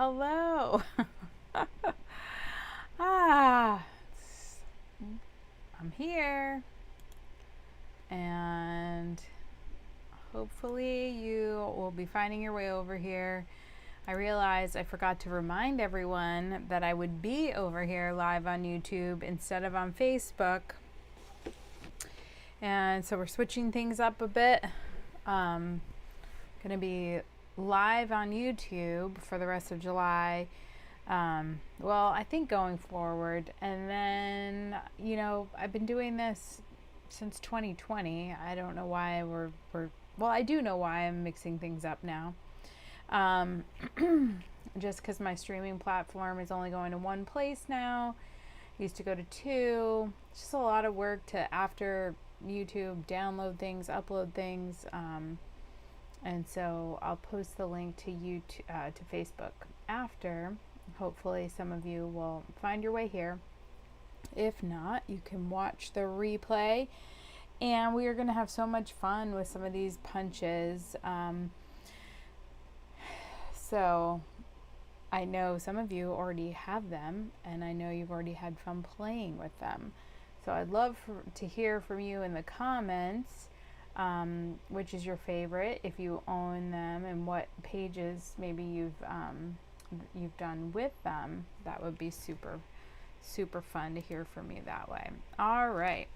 hello. ah, I'm here, and hopefully you will be finding your way over here. I realized I forgot to remind everyone that I would be over here live on YouTube instead of on Facebook. And so we're switching things up a bit. Going to be live on YouTube for the rest of July. Well, I think going forward. And then, I've been doing this since 2020. I don't know why well, I do know why I'm mixing things up now. Just because my streaming platform is only going to one place now. I used to go to two. It's just a lot of work to, after YouTube, download things, upload things. And so I'll post the link to YouTube, to Facebook after. Hopefully some of you will find your way here. If not, you can watch the replay. And we are going to have so much fun with some of these punches. So I know some of you already have them, and I know you've already had fun playing with them. So I'd love to hear from you in the comments, which is your favorite, if you own them, and what pages maybe you've done with them. That would be super, super fun to hear from you that way. All right.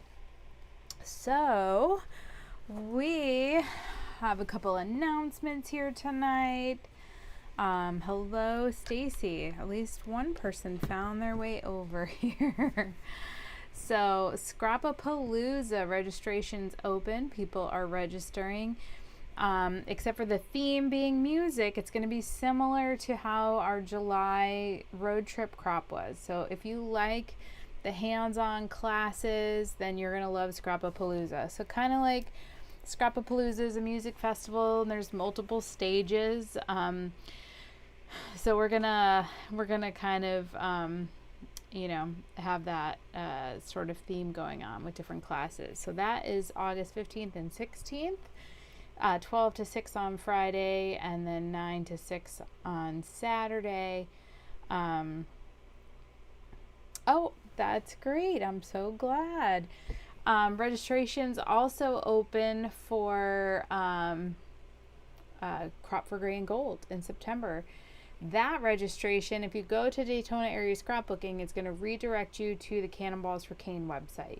So we have a couple announcements here tonight. Hello, Stacy. At least one person found their way over here. So, Scrapapalooza registration's open. People are registering. Except for the theme being music, it's going to be similar to how our July road trip crop was. So, if you like the hands-on classes, then you're going to love Scrapapalooza. So, kind of like Scrapapalooza is a music festival, and there's multiple stages. So we're gonna kind of have that sort of theme going on with different classes. So that is August 15th and 16th, 12 to 6 on Friday, and then 9 to 6 on Saturday. Oh, that's great. I'm so glad. Registration's also open for Crop for Gray and Gold in September. That registration, if you go to Daytona Area Scrapbooking, it's going to redirect you to the Cannonballs for Cane website.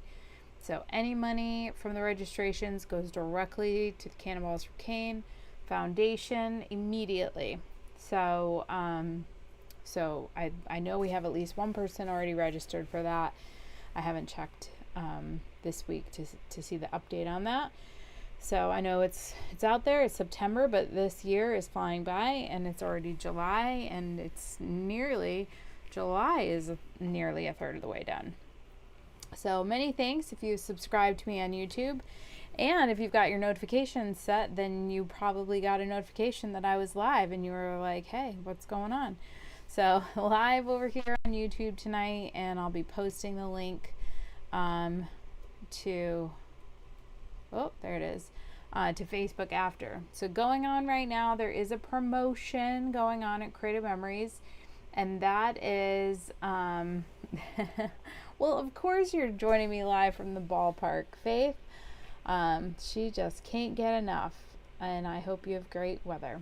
So any money from the registrations goes directly to the Cannonballs for Cane Foundation immediately. So I know we have at least one person already registered for that. I haven't checked this week to see the update on that. So I know it's out there. It's September, but this year is flying by, and it's already July, and July is nearly a third of the way done. So many thanks if you subscribe to me on YouTube, and if you've got your notifications set, then you probably got a notification that I was live, and you were like, hey, what's going on? So live over here on YouTube tonight, and I'll be posting the link to there it is, to Facebook after. So going on right now, there is a promotion going on at Creative Memories, and that is well, of course you're joining me live from the ballpark, Faith. She just can't get enough, and I hope you have great weather.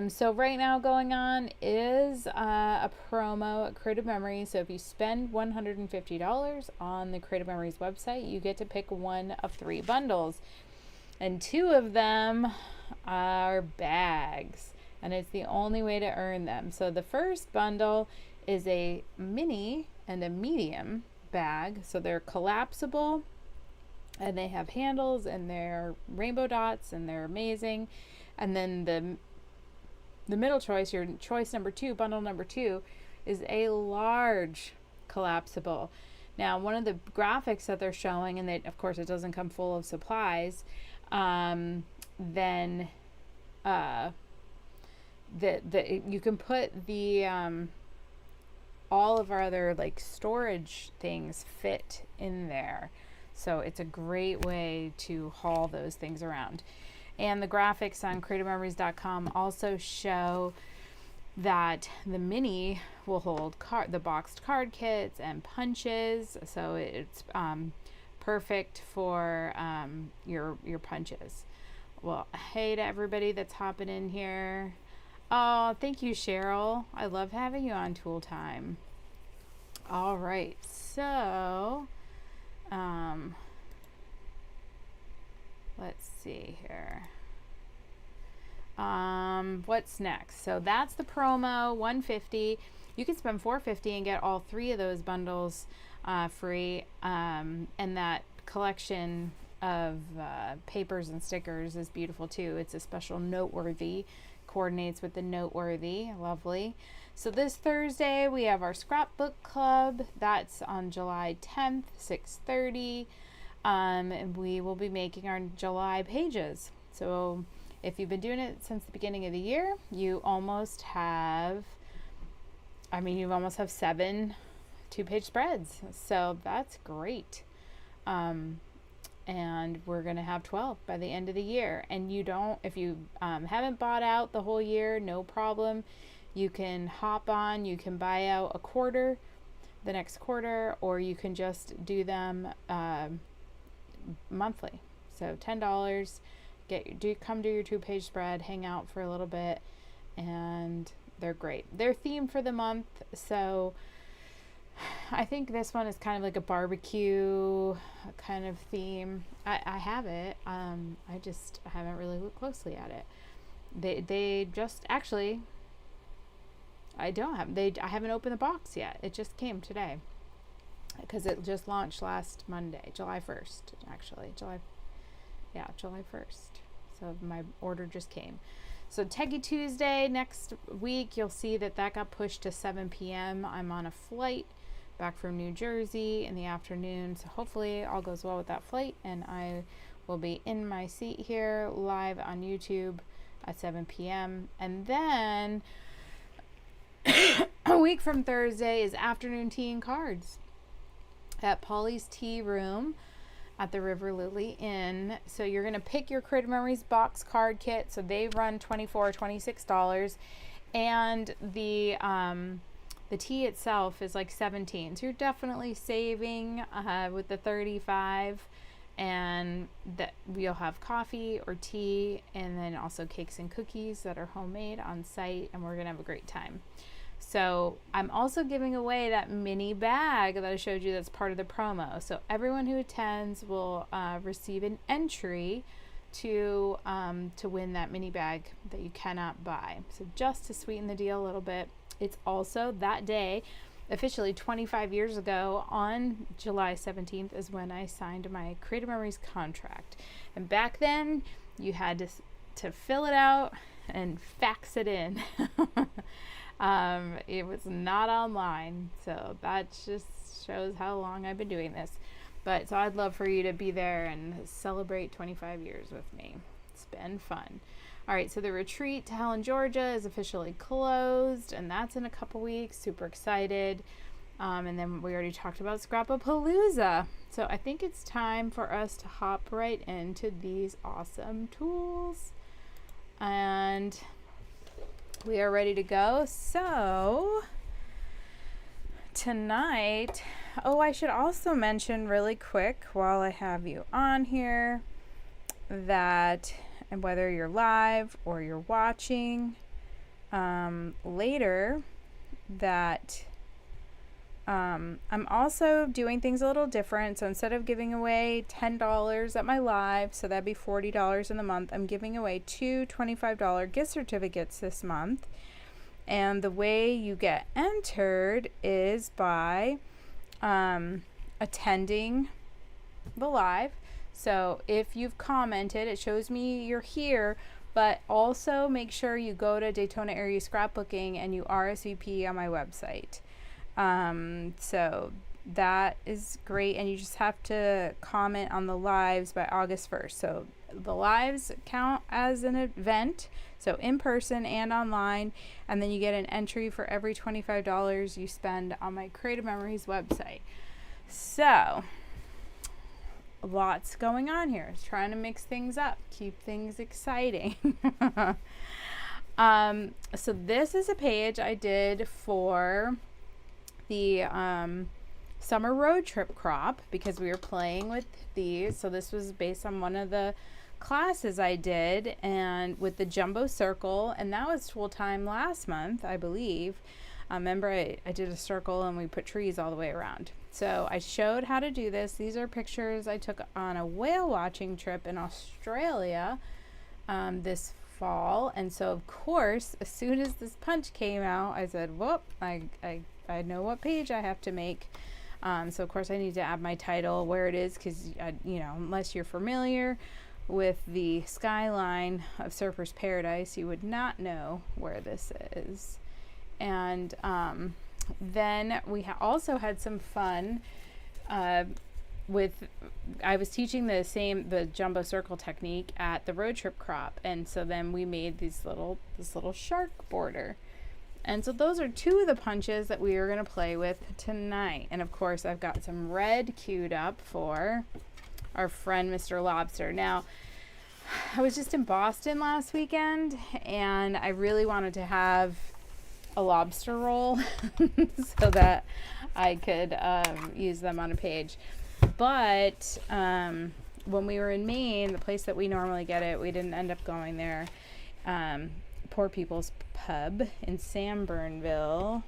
So right now going on is a promo at Creative Memories. So if you spend $150 on the Creative Memories website, you get to pick one of 3 bundles. And 2 of them are bags. And it's the only way to earn them. So the first bundle is a mini and a medium bag. So they're collapsible, and they have handles, and they're rainbow dots, and they're amazing. And then the middle choice, your choice number 2, bundle number 2, is a large collapsible. Now, one of the graphics that they're showing, and of course it doesn't come full of supplies, then you can put the all of our other like storage things fit in there. So it's a great way to haul those things around. And the graphics on creativememories.com also show that the mini will hold the boxed card kits and punches, so it's perfect for your punches. Well, hey to everybody that's hopping in here. Oh, thank you, Cheryl. I love having you on Tool Time. All right, so let's see here. What's next? So that's the promo, $150. You can spend $450 and get all 3 of those bundles free. And that collection of papers and stickers is beautiful too. It's a special Noteworthy, coordinates with the Noteworthy. Lovely. So this Thursday we have our scrapbook club. That's on July 10th, 6:30. And we will be making our July pages. So if you've been doing it since the beginning of the year, you almost have 7 2-page spreads. So that's great. And we're going to have 12 by the end of the year. And if you haven't bought out the whole year, no problem. You can hop on, you can buy out a quarter, the next quarter, or you can just do them monthly. So $10, come do your 2-page spread, hang out for a little bit, and they're great. They're themed for the month, so I think this one is kind of like a barbecue kind of theme. I have it. I haven't really looked closely at it. They just actually, I haven't opened the box yet. It just came today because it just launched last Monday, July 1st, actually. July 1st. So my order just came. So Teggy Tuesday next week, you'll see that got pushed to 7 p.m. I'm on a flight back from New Jersey in the afternoon. So hopefully all goes well with that flight, and I will be in my seat here live on YouTube at 7 p.m. And then a week from Thursday is afternoon tea and cards at Polly's Tea Room at the River Lily Inn. So you're going to pick your Critter Memories box card kit. So they run $24, $26. And the tea itself is like $17. So you're definitely saving with the $35. And that we'll have coffee or tea, and then also cakes and cookies that are homemade on site, and we're going to have a great time. So I'm also giving away that mini bag that I showed you that's part of the promo. So everyone who attends will receive an entry to win that mini bag that you cannot buy. So just to sweeten the deal a little bit, it's also that day, officially 25 years ago on July 17th is when I signed my Creative Memories contract. And back then you had to fill it out and fax it in. It was not online, so that just shows how long I've been doing this. But so I'd love for you to be there and celebrate 25 years with me. It's been fun. All right, so the retreat to Helen, Georgia is officially closed, and that's in a couple weeks. Super excited. And then we already talked about Scrapapalooza. So I think it's time for us to hop right into these awesome tools. And we are ready to go. So tonight, I should also mention really quick while I have you on here that, and whether you're live or you're watching later, that I'm also doing things a little different. So instead of giving away $10 at my live, so that'd be $40 in the month, I'm giving away 2 $25 gift certificates this month. And the way you get entered is by attending the live. So if you've commented, it shows me you're here, but also make sure you go to Daytona Area Scrapbooking and you RSVP on my website. So that is great, and you just have to comment on the lives by August 1st. So the lives count as an event, so in person and online, and then you get an entry for every $25 you spend on my Creative Memories website. So lots going on here. Trying to mix things up, keep things exciting. So this is a page I did for the summer road trip crop because we were playing with these. So this was based on one of the classes I did, and with the jumbo circle, and that was full time last month, I believe. Remember I did a circle and we put trees all the way around. So I showed how to do this. These are pictures I took on a whale watching trip in Australia this fall. And so of course, as soon as this punch came out, I said, whoop, I know what page I have to make. So of course I need to add my title where it is, because you know, unless you're familiar with the skyline of Surfer's Paradise, you would not know where this is. And then we also had some fun with, I was teaching the jumbo circle technique at the road trip crop, and so then we made this little shark border. And so those are two of the punches that we are going to play with tonight. And of course I've got some red queued up for our friend Mr. Lobster. Now, I was just in Boston last weekend and I really wanted to have a lobster roll so that I could use them on a page. But when we were in Maine, the place that we normally get it, we didn't end up going there. Poor People's Pub in Sanbornville.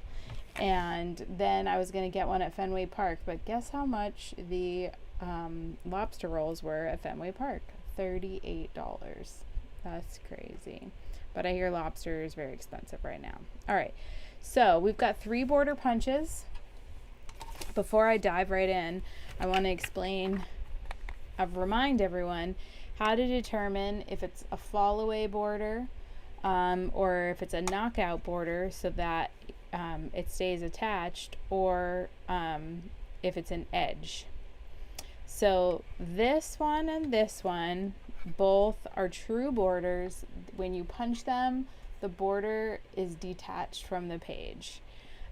And then I was going to get one at Fenway Park. But guess how much the lobster rolls were at Fenway Park? $38. That's crazy. But I hear lobster is very expensive right now. All right, so we've got 3 border punches. Before I dive right in, I want to remind everyone how to determine if it's a fall away border or if it's a knockout border so that it stays attached, or if it's an edge. So this one and this one both are true borders. When you punch them, the border is detached from the page.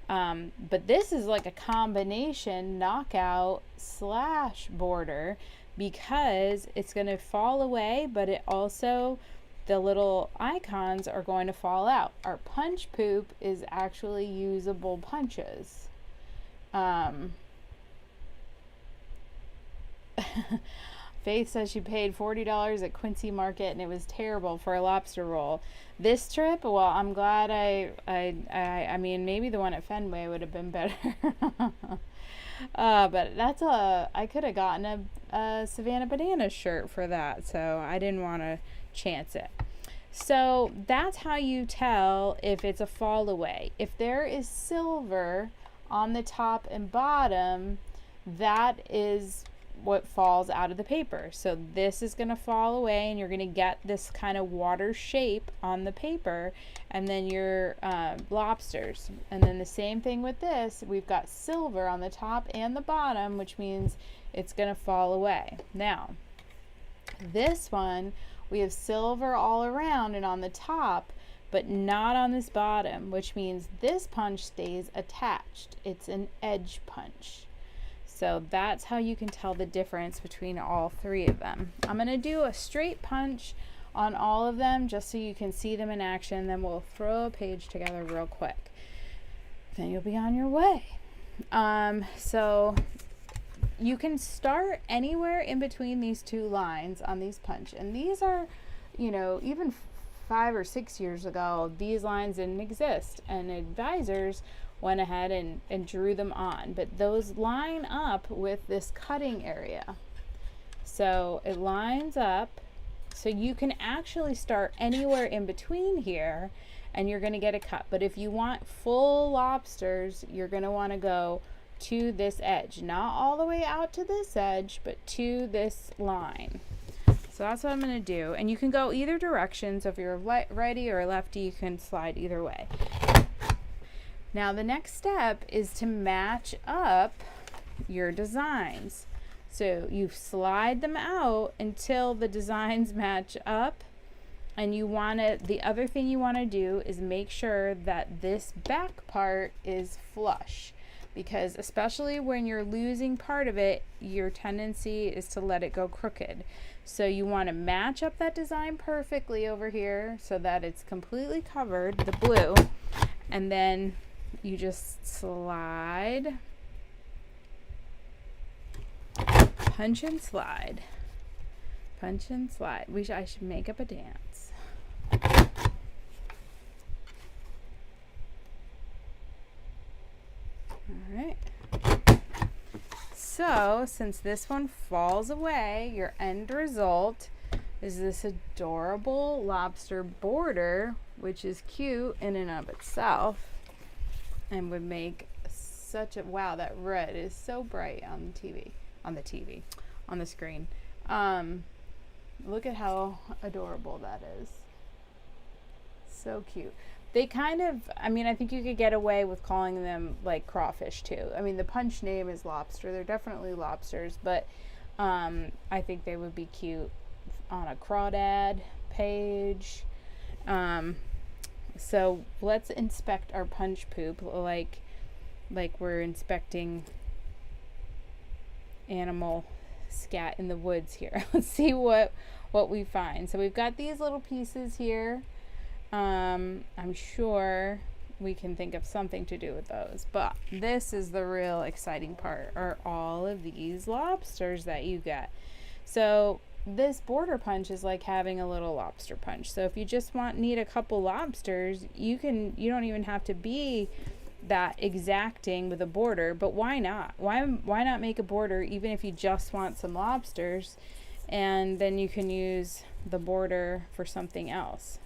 But this is like a combination knockout / border, because it's going to fall away, but it also, the little icons are going to fall out. Our punch poop is actually usable punches. Faith says she paid $40 at Quincy Market and it was terrible for a lobster roll. This trip, well, I'm glad I mean, maybe the one at Fenway would have been better. But I could have gotten a Savannah Banana shirt for that, so I didn't want to chance it. So that's how you tell if it's a fall away. If there is silver on the top and bottom, that is what falls out of the paper. So this is going to fall away and you're going to get this kind of water shape on the paper, and then your lobsters. And then the same thing with this, we've got silver on the top and the bottom, which means it's going to fall away. Now this one, we have silver all around and on the top, but not on this bottom, which means this punch stays attached. It's an edge punch. So that's how you can tell the difference between all 3 of them. I'm going to do a straight punch on all of them just so you can see them in action. Then we'll throw a page together real quick. Then you'll be on your way. So you can start anywhere in between these 2 lines on these punch. And these are, you know, even 5 or 6 years ago, these lines didn't exist. And advisors went ahead and drew them on, but those line up with this cutting area. So it lines up, so you can actually start anywhere in between here and you're going to get a cut. But if you want full lobsters, you're going to want to go to this edge, not all the way out to this edge, but to this line. So that's what I'm going to do. And you can go either direction. So if you're a righty or a lefty, you can slide either way. Now the next step is to match up your designs. So you slide them out until the designs match up, and the other thing you want to do is make sure that this back part is flush, because especially when you're losing part of it, your tendency is to let it go crooked. So you want to match up that design perfectly over here so that it's completely covered, the blue, and then you just slide, punch and slide, punch and slide. I should make up a dance. All right. So since this one falls away, your end result is this adorable lobster border, which is cute in and of itself and would make such a, wow, that red is so bright on the screen. Look at how adorable that is. So cute. They kind of, I mean, I think you could get away with calling them like crawfish too. I mean, the punch name is lobster. They're definitely lobsters, but I think they would be cute on a crawdad page. So let's inspect our punch poop like we're inspecting animal scat in the woods here. Let's see what we find. So we've got these little pieces here. I'm sure we can think of something to do with those, but this is the real exciting part, are all of these lobsters that you get. So this border punch is like having a little lobster punch. So if you just need a couple lobsters, you don't even have to be that exacting with a border, but why not? Why not make a border even if you just want some lobsters, and then you can use the border for something else.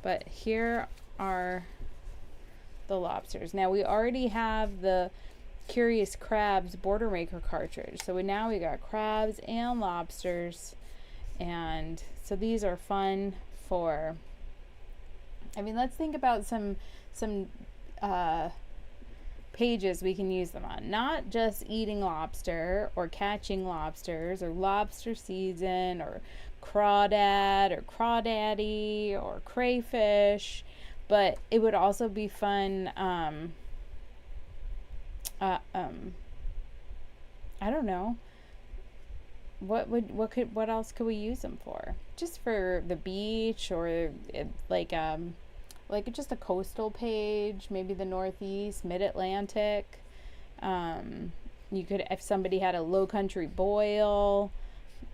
But here are the lobsters. Now we already have the Curious Crabs border maker cartridge. So now we got crabs and lobsters. And so these are fun for, I mean, let's think about some pages we can use them on. Not just eating lobster or catching lobsters or lobster season or crawdad or crawdaddy or crayfish, but it would also be fun. I don't know. What else could we use them for? Just for the beach, or like just a coastal page, maybe the Northeast, Mid-Atlantic. You could, if somebody had a low country boil,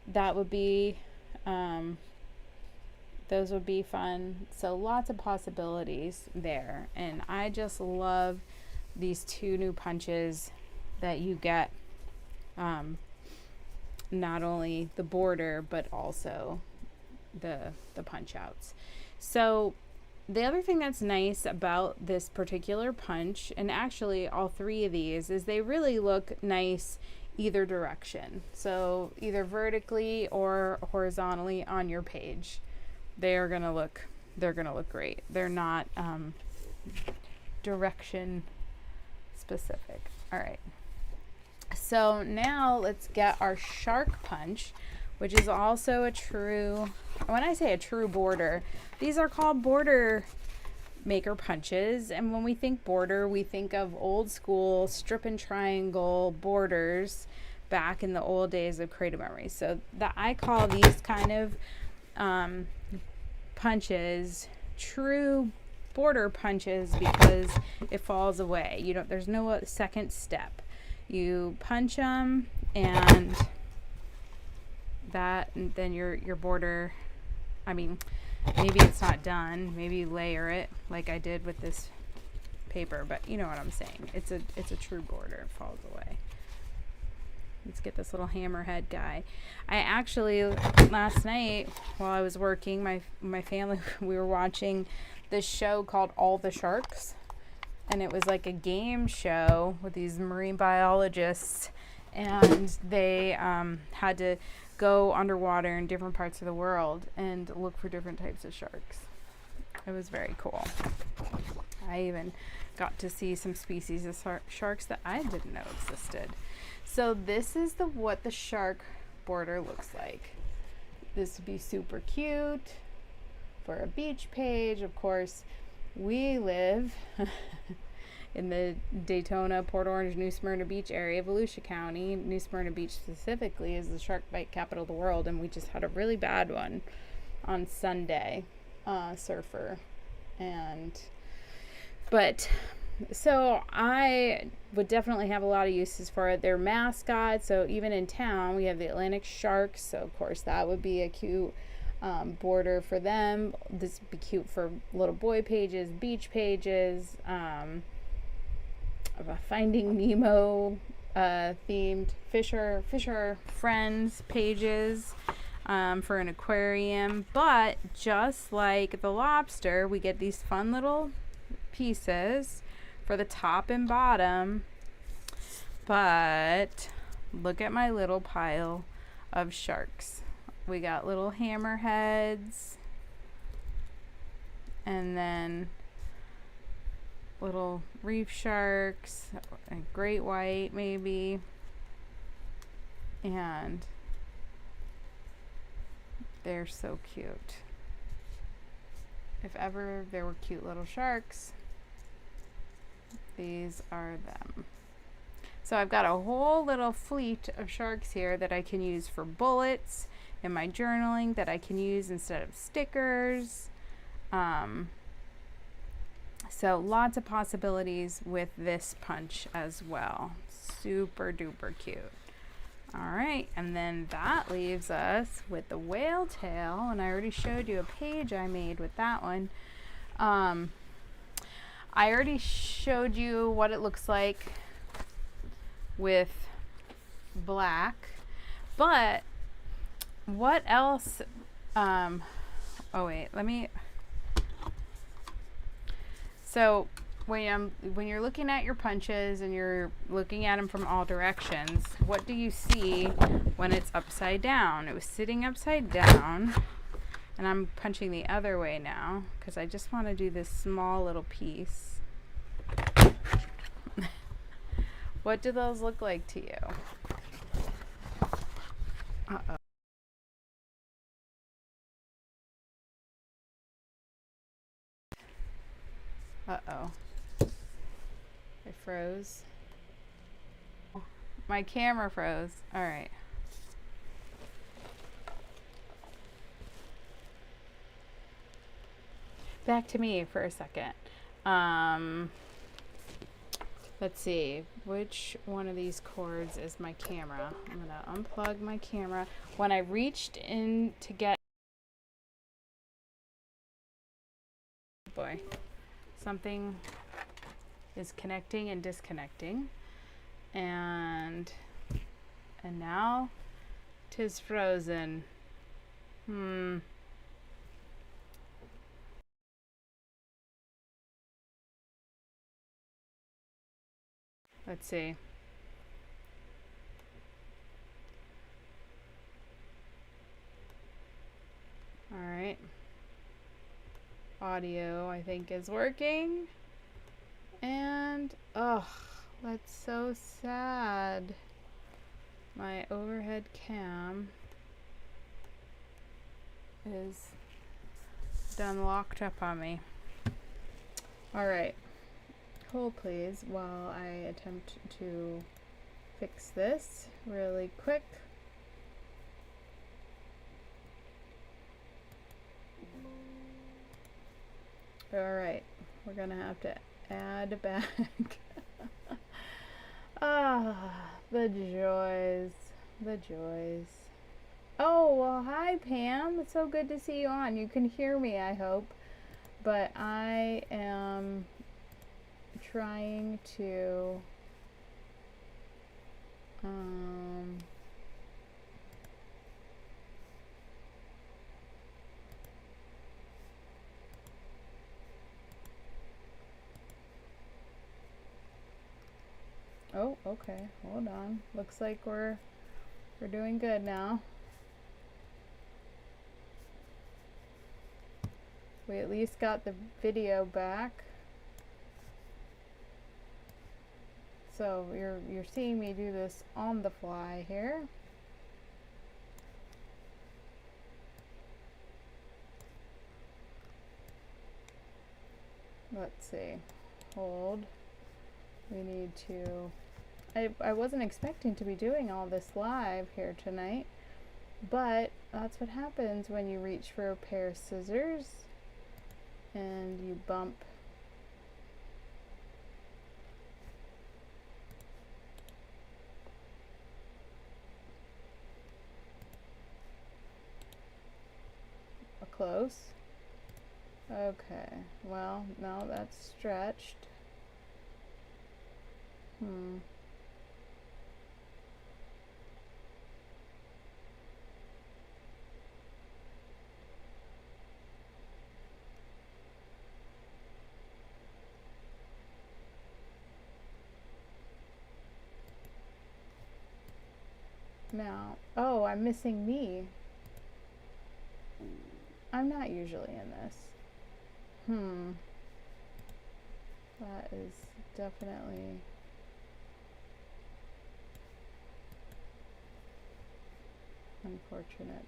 that would be, those would be fun. So lots of possibilities there. And I just love these two new punches that you get. Not only the border, but also the punch outs. So the other thing that's nice about this particular punch, and actually all three of these, is they really look nice either direction. So either vertically or horizontally on your page, they're gonna look great. They're not direction specific. All right. So now let's get our shark punch, which is also a true, when I say a true border, these are called border maker punches. And when we think border, we think of old school strip and triangle borders back in the old days of Creative Memories. So I call these kind of punches true border punches because it falls away. There's no second step. You punch them, and then your border, I mean, maybe it's not done. Maybe you layer it like I did with this paper, but you know what I'm saying. It's a true border. It falls away. Let's get this little hammerhead guy. I actually, last night while I was working, my family, we were watching this show called All the Sharks. And it was like a game show with these marine biologists, and they had to go underwater in different parts of the world and look for different types of sharks. It was very cool. I even got to see some species of sharks that I didn't know existed. So this is what the shark border looks like. This would be super cute for a beach page. Of course, we live in the Daytona, Port Orange, New Smyrna Beach area of Volusia County. New Smyrna Beach specifically is the shark bite capital of the world, and we just had a really bad one on Sunday, surfer. So I would definitely have a lot of uses for it. They're mascots, so even in town we have the Atlantic Sharks, so of course that would be a cute border for them. This would be cute for little boy pages, beach pages, of a Finding Nemo themed Fisher Friends pages for an aquarium. But just like the lobster, we get these fun little pieces for the top and bottom. But look at my little pile of sharks. We got little hammerheads, and then little reef sharks, a great white maybe, and they're so cute. If ever there were cute little sharks, these are them. So I've got a whole little fleet of sharks here that I can use for bullets in my journaling, that I can use instead of stickers. So lots of possibilities with this punch as well. Super duper cute. All right, and then that leaves us with the whale tail, and I already showed you a page I made with that one. I already showed you what it looks like with black, but what else? Oh wait, so when you're looking at your punches and you're looking at them from all directions, what do you see when it's upside down? It was sitting upside down, and I'm punching the other way now because I just want to do this small little piece. What do those look like to you? Uh-oh. Uh-oh. I froze. My camera froze. All right. Back to me for a second. Let's see. Which one of these cords is my camera? I'm going to unplug my camera. When I reached in to get... Boy. Something is connecting and disconnecting, and now 'tis frozen. Let's see. All right, audio I think is working, and oh, that's so sad. My overhead cam is done locked up on me. All right, hold please while I attempt to fix this really quick. All right, we're gonna have to add back. The joys, the joys. Oh, well, hi Pam, it's so good to see you on. You can hear me, I hope, but I am trying to oh, okay, hold on. Looks like we're doing good now. We at least got the video back. So you're seeing me do this on the fly here. Let's see. Hold. we need to, I wasn't expecting to be doing all this live here tonight, but that's what happens when you reach for a pair of scissors and you bump close. Okay, well, now that's stretched. Now, oh, I'm missing me. I'm not usually in this. That is definitely unfortunate.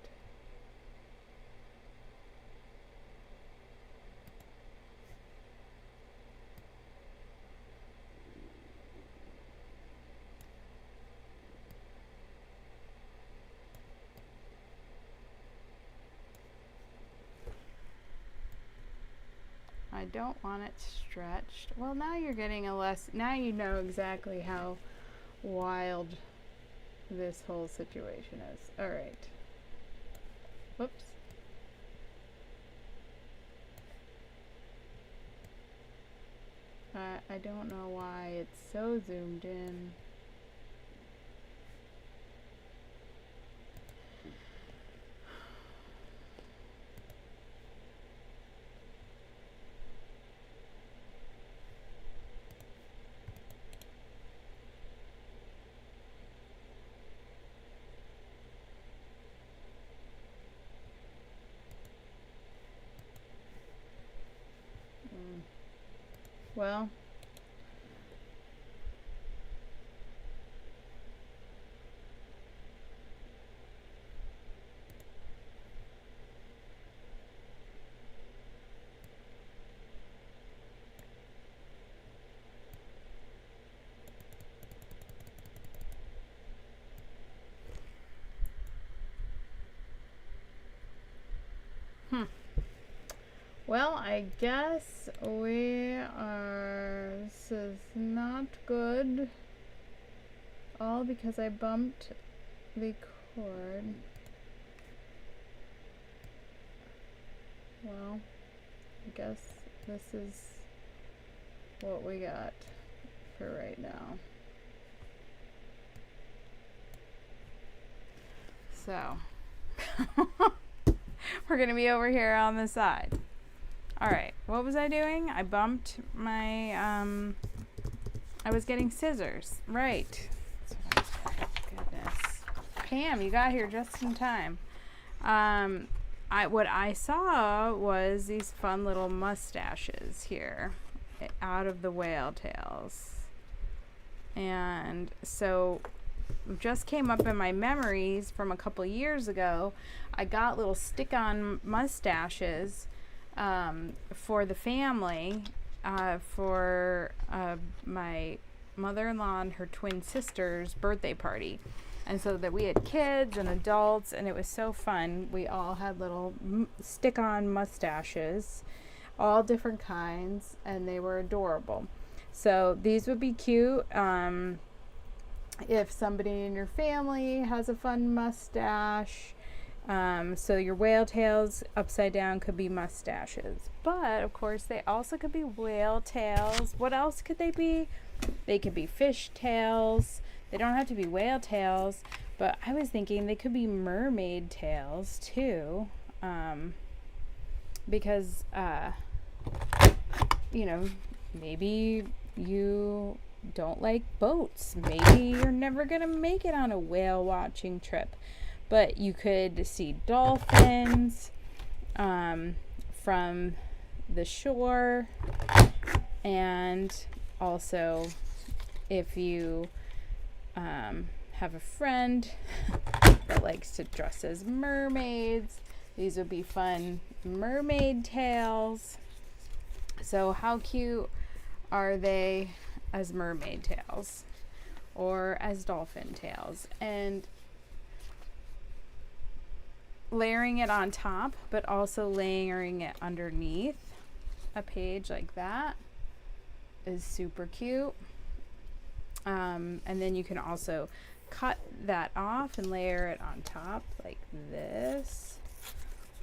I don't want it stretched. Well, now you're getting now you know exactly how wild this whole situation is. All right. Whoops. I don't know why it's so zoomed in. Well, well, I guess this is not good. All because I bumped the cord. Well, I guess this is what we got for right now. So, we're gonna be over here on the side. All right, what was I doing? I bumped my, I was getting scissors, right. Goodness. Pam, you got here just in time. What I saw was these fun little mustaches here out of the whale tails. And so just came up in my memories from a couple years ago. I got little stick-on mustaches for the family, for my mother-in-law and her twin sister's birthday party. And so that we had kids and adults, and it was so fun. We all had little stick-on mustaches, all different kinds, and they were adorable. So these would be cute if somebody in your family has a fun mustache. So your whale tails upside down could be mustaches. But, of course, they also could be whale tails. What else could they be? They could be fish tails. They don't have to be whale tails. But I was thinking they could be mermaid tails, too. Because, you know, maybe you don't like boats. Maybe you're never going to make it on a whale watching trip. But you could see dolphins from the shore. And also, if you have a friend that likes to dress as mermaids, these would be fun mermaid tails. So how cute are they as mermaid tails or as dolphin tails, and layering it on top, but also layering it underneath a page like that is super cute. And then you can also cut that off and layer it on top like this.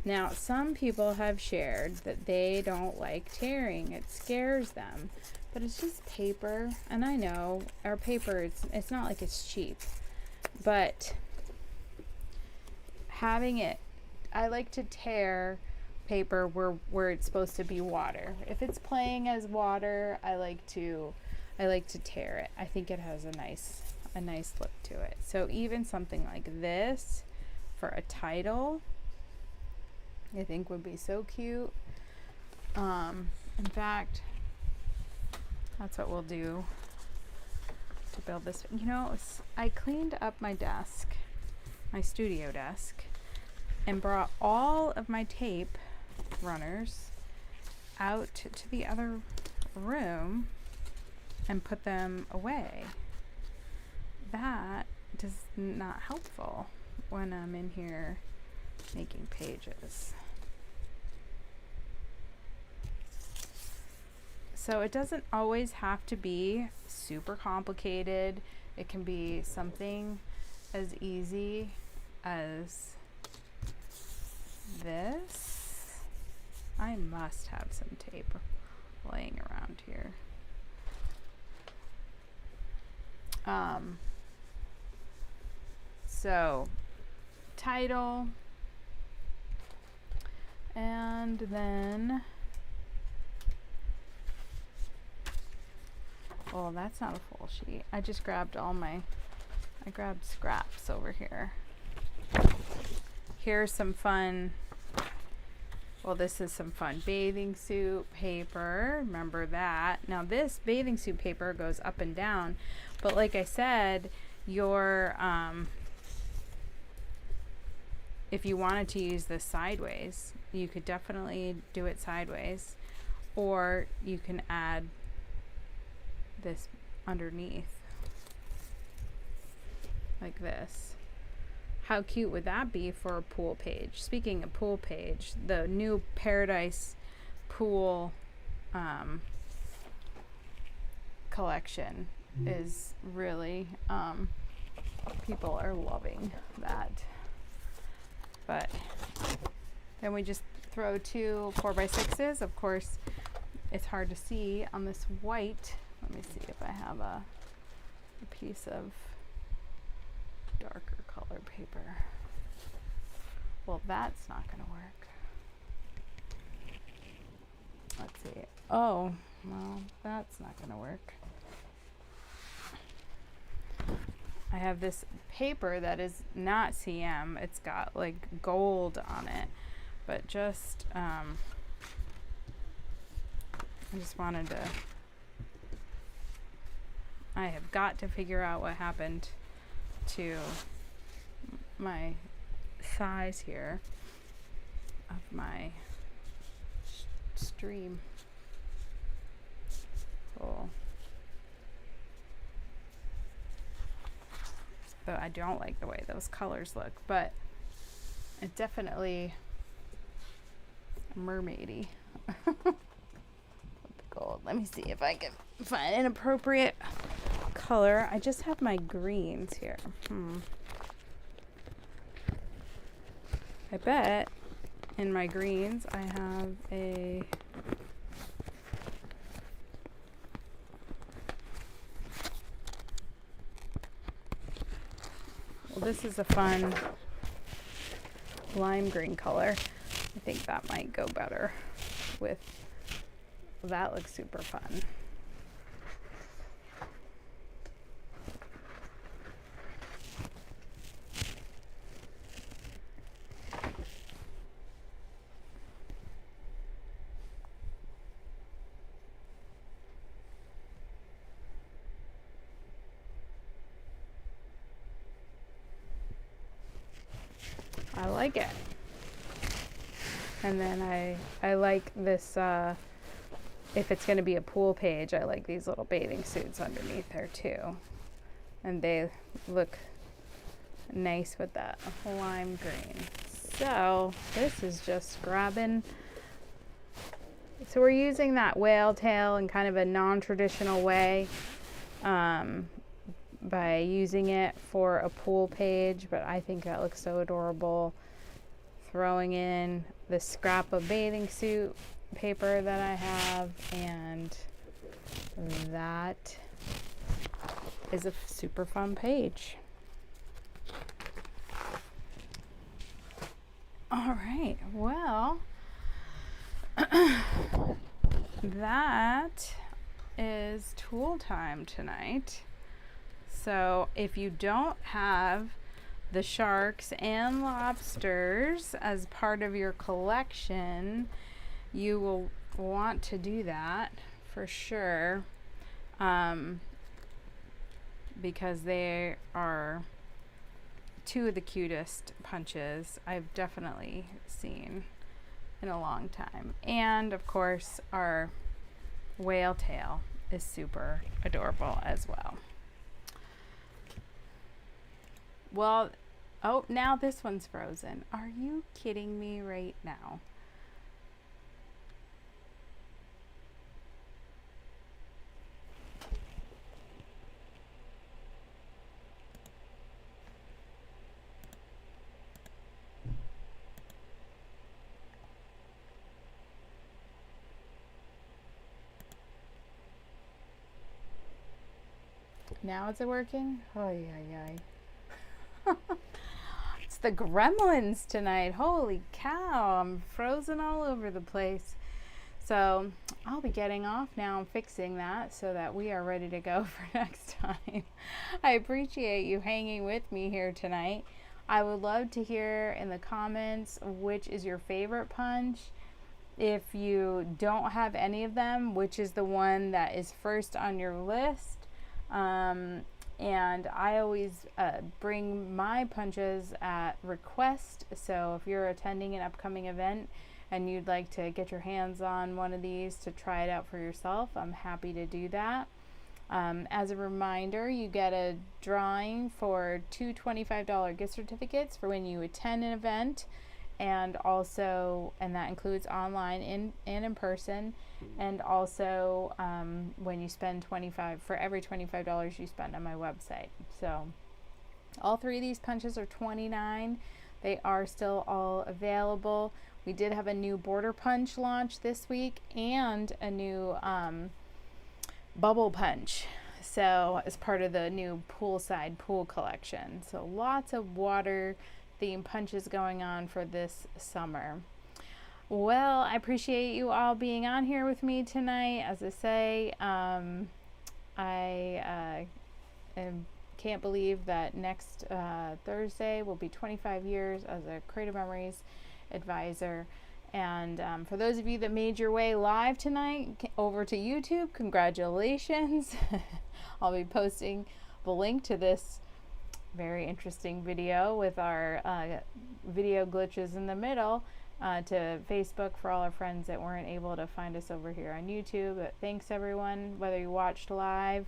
Now, some people have shared that they don't like tearing. It scares them, but it's just paper. And I know our paper, it's not like it's cheap, but having it, I like to tear paper where it's supposed to be water. If it's playing as water, I like to tear it. I think it has a nice look to it. So even something like this for a title, I think would be so cute. In fact, that's what we'll do to build this. You know, I cleaned up my desk, my studio desk, and brought all of my tape runners out to the other room and put them away. That is not helpful when I'm in here making pages. So it doesn't always have to be super complicated. It can be something as easy as this. I must have some tape laying around here. So title, and then, oh, that's not a full sheet. I just grabbed I grabbed scraps over here. Here's some fun, well, this is some fun bathing suit paper. Remember that. Now this bathing suit paper goes up and down, but like I said, your if you wanted to use this sideways, you could definitely do it sideways, or you can add this underneath like this. How cute would that be for a pool page? Speaking of pool page, the new Paradise Pool collection is really, people are loving that. But then we just throw 2 4x6s. Of course, it's hard to see on this white. Let me see if I have a piece of darker color paper. Well, that's not going to work. Let's see. Oh, well, that's not going to work. I have this paper that is not CM. It's got like gold on it, but just I just wanted to, I have got to figure out what happened to my size here of my stream. Cool. So I don't like the way those colors look, but it's definitely mermaidy. With the gold. Let me see if I can find an appropriate color. I just have my greens here. I bet in my greens I have a this is a fun lime green color. I think that might go better with, well, that looks super fun. I like it. And then I like this if it's going to be a pool page, I like these little bathing suits underneath there too. And they look nice with that lime green. So this is just grabbing. So we're using that whale tail in kind of a non-traditional way by using it for a pool page, but I think that looks so adorable. Throwing in the scrap of bathing suit paper that I have, and that is a super fun page. All right, well, that is tool time tonight. So if you don't have the sharks and lobsters as part of your collection, you will want to do that for sure, because they are two of the cutest punches I've definitely seen in a long time. And of course our whale tail is super adorable as well. Well, oh, now this one's frozen. Are you kidding me right now? Now is it working? Oh, yeah. It's the gremlins tonight. Holy cow, I'm frozen all over the place. So I'll be getting off now and fixing that so that we are ready to go for next time. I appreciate you hanging with me here tonight. I would love to hear in the comments which is your favorite punch. If you don't have any of them, which is the one that is first on your list. And I always bring my punches at request. So if you're attending an upcoming event and you'd like to get your hands on one of these to try it out for yourself, I'm happy to do that. As a reminder, you get a drawing for two $25 gift certificates for when you attend an event, and that includes online and in person, and also when you spend for every $25 you spend on my website. So all three of these punches are $29. They are still all available. We did have a new border punch launch this week and a new bubble punch, so as part of the new poolside pool collection. So lots of water theme punches going on for this summer. Well, I appreciate you all being on here with me tonight. As I say, I can't believe that next Thursday will be 25 years as a Creative Memories advisor. And for those of you that made your way live tonight over to YouTube, congratulations. I'll be posting the link to this very interesting video with our video glitches in the middle to Facebook for all our friends that weren't able to find us over here on YouTube. But thanks everyone, whether you watched live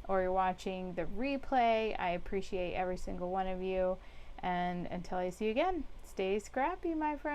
or you're watching the replay. I appreciate every single one of you, and until I see you again, stay scrappy, my friends.